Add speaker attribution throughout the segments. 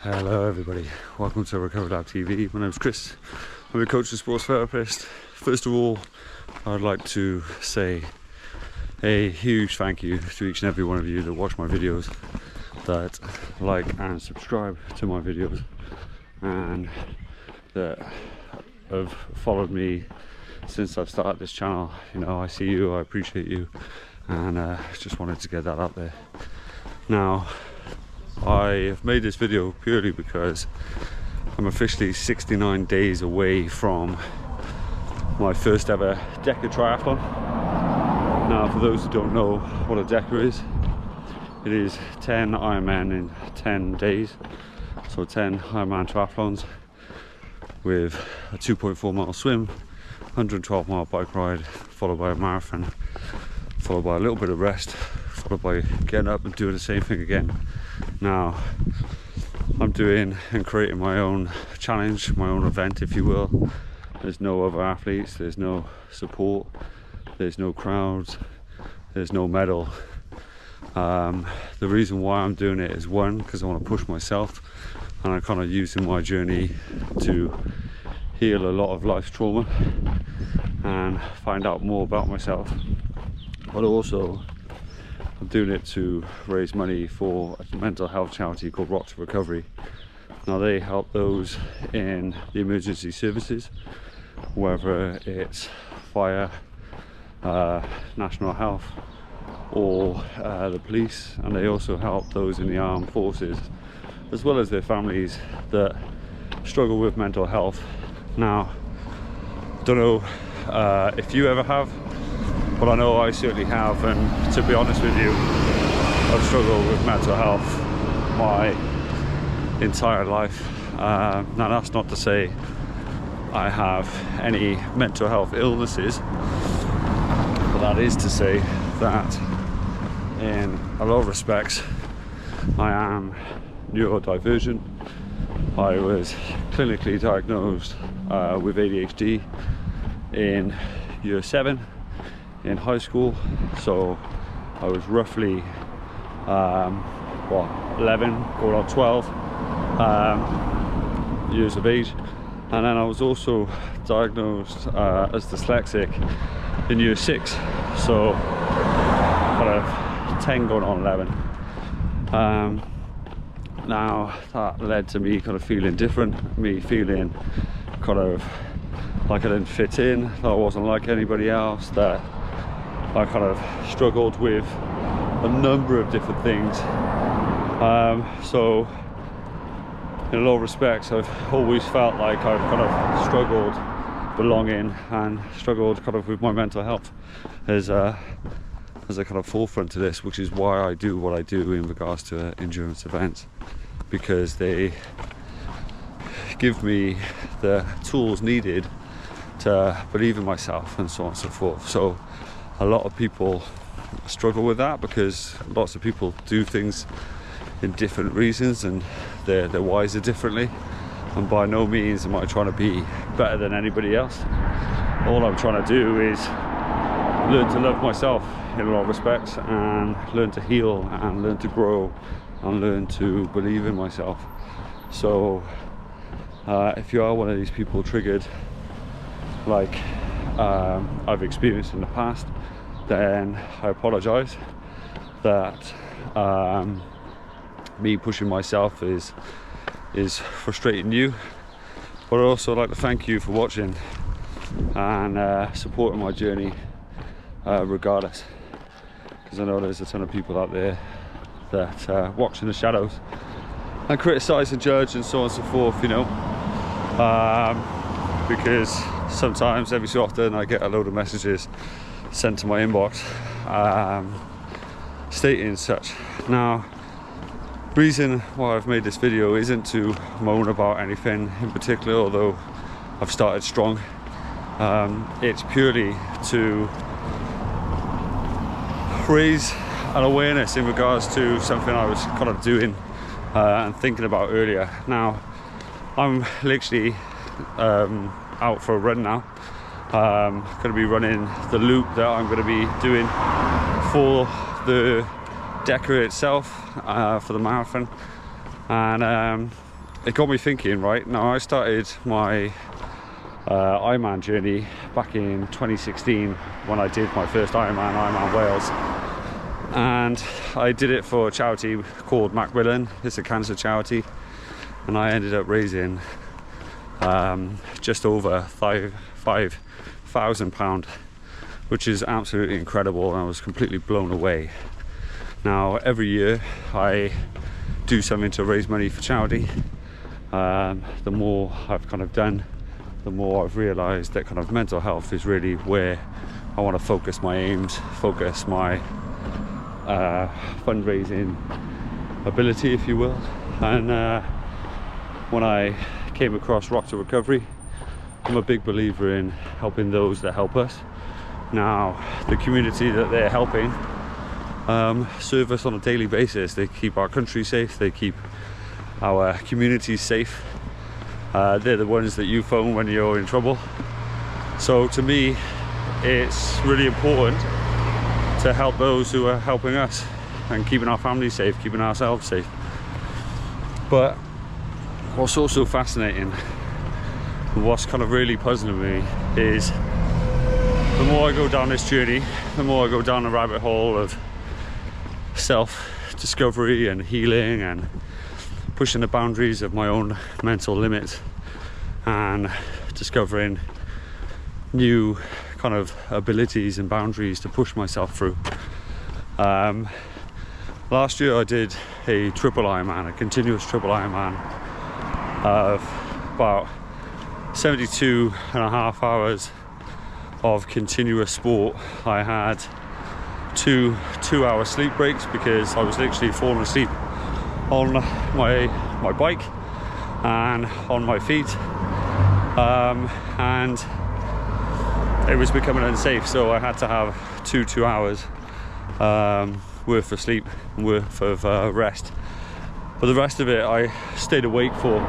Speaker 1: Hello everybody, welcome to Recovery Lab TV. My name is Chris, I'm a coach and sports therapist. First of all, I'd like to say a huge thank you to each and every one of you that watch my videos, that like and subscribe to my videos, and that have followed me since I've started this channel. You know, I see you, I appreciate you, and just wanted to get that out there. Now, I have made this video purely because I'm officially 69 days away from my first ever DECA triathlon. Now, for those who don't know what a DECA is, it is 10 Ironman in 10 days. So 10 Ironman triathlons with a 2.4 mile swim, 112 mile bike ride, followed by a marathon, followed by a little bit of rest, followed by getting up and doing the same thing again. Now, I'm doing and creating my own challenge, my own event, if you will. There's no other athletes, there's no support, there's no crowds, there's no medal. The reason why I'm doing it is, one, because I want to push myself, and I'm kind of using my journey to heal a lot of life's trauma and find out more about myself. But also, I'm doing it to raise money for a mental health charity called Rock to Recovery. Now, they help those in the emergency services, whether it's fire, national health, or the police, and they also help those in the armed forces, as well as their families that struggle with mental health. Now, don't know if you ever have, but I know I certainly have, and to be honest with you, I've struggled with mental health my entire life. Now, that's not to say I have any mental health illnesses, but that is to say that in a lot of respects I am neurodivergent. I was clinically diagnosed with ADHD in year 7 in high school, so I was roughly 11 going on 12 years of age, and then I was also diagnosed as dyslexic in year 6, so kind of 10 going on 11. Now, that led to me kind of feeling different, me feeling kind of like I didn't fit in, that I wasn't like anybody else, that I kind of struggled with a number of different things. So in a lot of respects, I've always felt like I've kind of struggled belonging and struggled kind of with my mental health as a kind of forefront to this, which is why I do what I do in regards to endurance events, because they give me the tools needed to believe in myself and so on and so forth. So a lot of people struggle with that because lots of people do things in different reasons and they're wiser differently, and by no means am I trying to be better than anybody else. All I'm trying to do is learn to love myself in a lot of respects, and learn to heal, and learn to grow, and learn to believe in myself. So if you are one of these people triggered like I've experienced in the past, then I apologize that me pushing myself is frustrating you, but I'd also like to thank you for watching and supporting my journey regardless, because I know there's a ton of people out there that watch in the shadows and criticize and judge and so on and so forth, you know, because sometimes, every so often, I get a load of messages sent to my inbox stating such. Now, reason why I've made this video isn't to moan about anything in particular, although I've started strong. It's purely to raise an awareness in regards to something I was kind of doing and thinking about earlier. Now, I'm literally out for a run now. Going to be running the loop that I'm going to be doing for the DECA itself, for the marathon, and it got me thinking, right? Now, I started my Ironman journey back in 2016 when I did my first Ironman Wales, and I did it for a charity called Macmillan. It's a cancer charity, and I ended up raising just over £5,000, which is absolutely incredible, and I was completely blown away. Now, every year I do something to raise money for charity. The more I've kind of done, the more I've realised that kind of mental health is really where I want to focus my aims, focus my fundraising ability, if you will. And when I came across Rock to Recovery, I'm a big believer in helping those that help us. Now, the community that they're helping serve us on a daily basis. They keep our country safe, they keep our communities safe. They're the ones that you phone when you're in trouble. So to me, it's really important to help those who are helping us and keeping our families safe, keeping ourselves safe. But what's also fascinating, and what's kind of really puzzling me, is the more I go down this journey, the more I go down the rabbit hole of self-discovery and healing and pushing the boundaries of my own mental limits and discovering new kind of abilities and boundaries to push myself through. Last year I did a triple Ironman, a continuous triple Ironman of about 72 and a half hours of continuous sport. I had two 2-hour sleep breaks because I was literally falling asleep on my bike and on my feet, and it was becoming unsafe, so I had to have 2 hours worth of sleep and worth of rest. But the rest of it I stayed awake for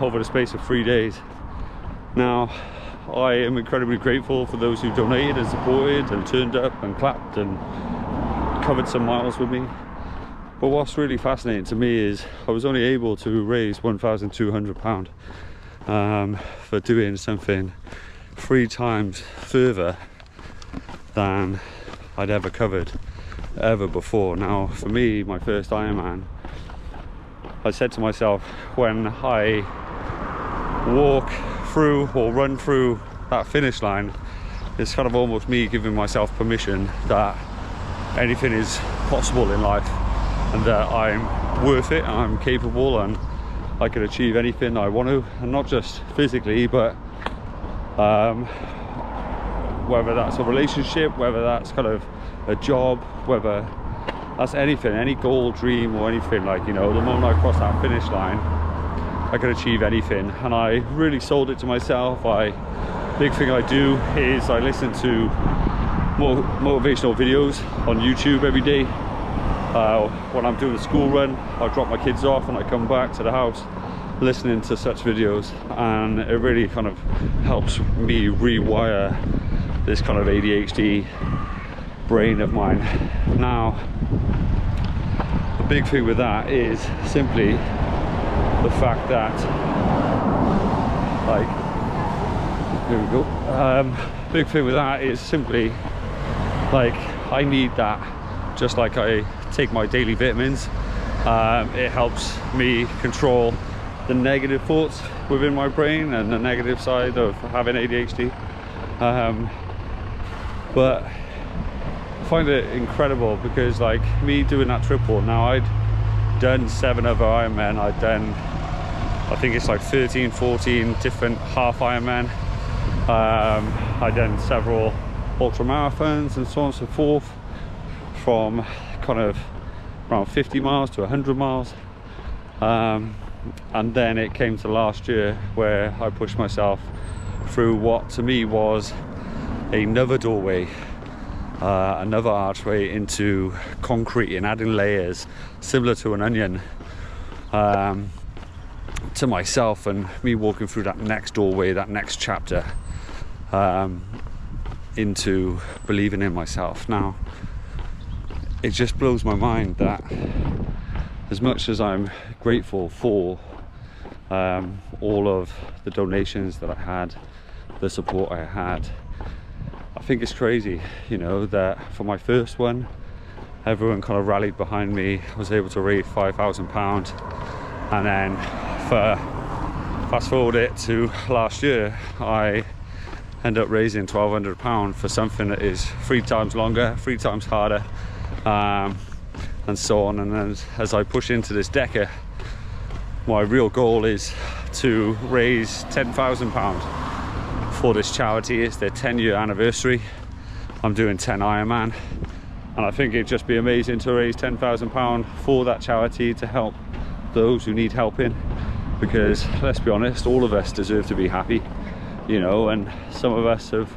Speaker 1: over the space of 3 days. Now, I am incredibly grateful for those who donated and supported and turned up and clapped and covered some miles with me. But what's really fascinating to me is I was only able to raise £1,200 for doing something 3 times further than I'd ever covered ever before. Now, for me, my first Ironman, I said to myself, when I walk through or run through that finish line, it's kind of almost me giving myself permission that anything is possible in life, and that I'm worth it, and I'm capable, and I can achieve anything I want to, and not just physically, but whether that's a relationship, whether that's kind of a job, whether that's anything, any goal, dream, or anything. Like, you know, the moment I cross that finish line, I can achieve anything. And I really sold it to myself. Big thing I do is I listen to motivational videos on YouTube every day. When I'm doing a school run, I drop my kids off and I come back to the house listening to such videos, and it really kind of helps me rewire this kind of ADHD brain of mine. Now, the big thing with that is simply the fact that, like, here we go. Big thing with that is simply, like, I need that. Just like I take my daily vitamins, it helps me control the negative thoughts within my brain and the negative side of having ADHD. But I find it incredible because, like, me doing that triple, now I'd done 7 other Ironman, I'd done, I think it's like 13, 14 different half Ironman. I'd done several ultra marathons and so on and so forth, from kind of around 50 miles to 100 miles. And then it came to last year where I pushed myself through what to me was another doorway, another archway into concrete, and adding layers similar to an onion to myself, and me walking through that next doorway, that next chapter, into believing in myself. Now, it just blows my mind that as much as I'm grateful for all of the donations that I had, the support I had, I think it's crazy, you know, that for my first one, everyone kind of rallied behind me. I was able to raise £5,000, and then fast forward it to last year, I end up raising £1,200 for something that is 3 times longer, 3 times harder, and so on. And then as I push into this DECA, my real goal is to raise £10,000 for this charity. It's their 10-year anniversary. I'm doing 10 Ironman, and I think it'd just be amazing to raise £10,000 for that charity to help those who need helping, because let's be honest, all of us deserve to be happy, you know, and some of us have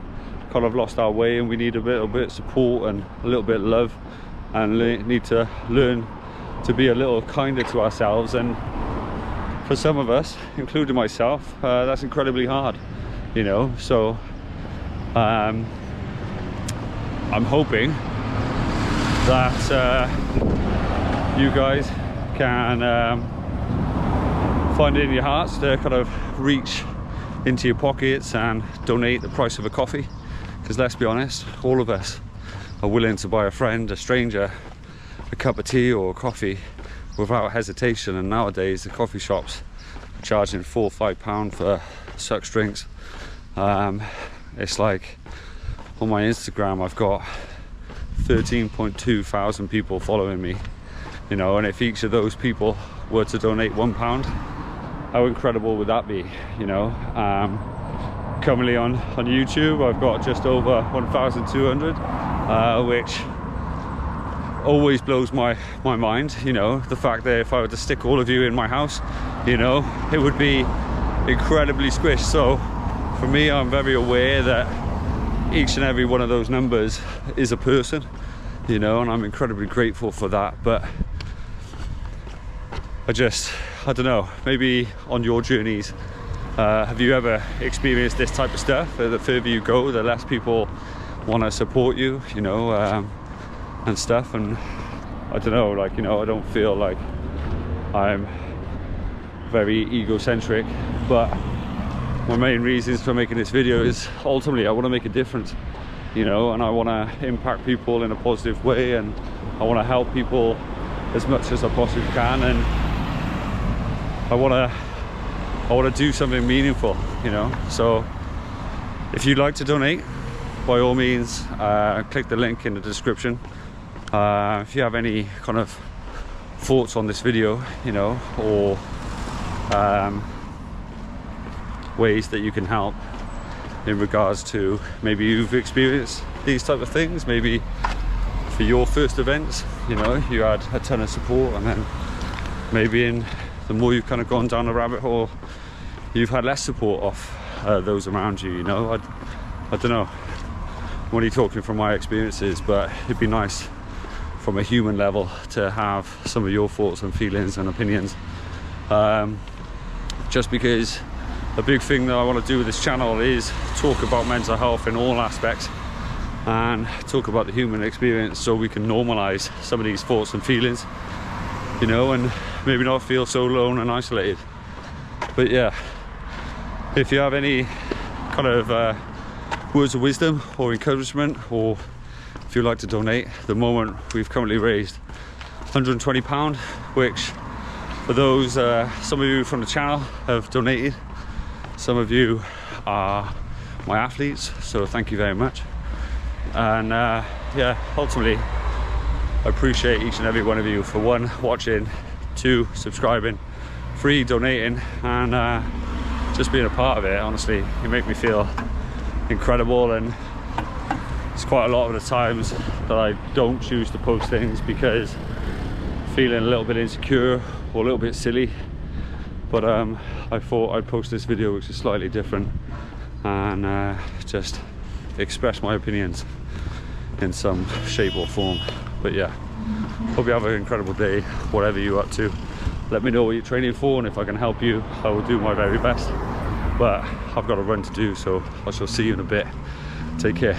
Speaker 1: kind of lost our way, and we need a little bit of support and a little bit of love, and need to learn to be a little kinder to ourselves. And for some of us, including myself, that's incredibly hard, you know. So I'm hoping that you guys can find it in your hearts to kind of reach into your pockets and donate the price of a coffee, because let's be honest, all of us are willing to buy a friend, a stranger, a cup of tea or a coffee without hesitation. And nowadays the coffee shops are charging £4 or £5 for such drinks. It's like on my Instagram I've got 13.2 thousand people following me, you know, and if each of those people were to donate £1, how incredible would that be, you know? Currently on YouTube I've got just over 1,200, which always blows my mind, you know, the fact that if I were to stick all of you in my house, you know, it would be incredibly squished. So for me, I'm very aware that each and every one of those numbers is a person, you know, and I'm incredibly grateful for that. But I don't know, maybe on your journeys, have you ever experienced this type of stuff? The further you go, the less people want to support you, you know, and stuff. And I don't know, like, you know, I don't feel like I'm very egocentric, but my main reasons for making this video is ultimately I want to make a difference, you know, and I want to impact people in a positive way, and I want to help people as much as I possibly can, and I want to do something meaningful, you know. So if you'd like to donate, by all means, click the link in the description. If you have any kind of thoughts on this video, you know, or ways that you can help in regards to maybe you've experienced these type of things, maybe for your first events, you know, you had a ton of support, and then maybe in the more you've kind of gone down the rabbit hole, you've had less support off those around you, you know. I don't know, I'm only talking from my experiences, but it'd be nice from a human level to have some of your thoughts and feelings and opinions, just because a big thing that I want to do with this channel is talk about mental health in all aspects and talk about the human experience, so we can normalize some of these thoughts and feelings, you know, and maybe not feel so alone and isolated. But yeah, if you have any kind of words of wisdom or encouragement, or if you'd like to donate, at the moment we've currently raised £120, which for those, some of you from the channel have donated, some of you are my athletes, so thank you very much. And yeah, ultimately I appreciate each and every one of you for 1, watching, 2, subscribing, 3, donating, and just being a part of it. Honestly, you make me feel incredible, and it's quite a lot of the times that I don't choose to post things because feeling a little bit insecure or a little bit silly, but I thought I'd post this video which is slightly different, and just express my opinions in some shape or form. But yeah, hope you have an incredible day, whatever you're up to. Let me know what you're training for, and if I can help you, I will do my very best. But I've got a run to do, so I shall see you in a bit. Take care.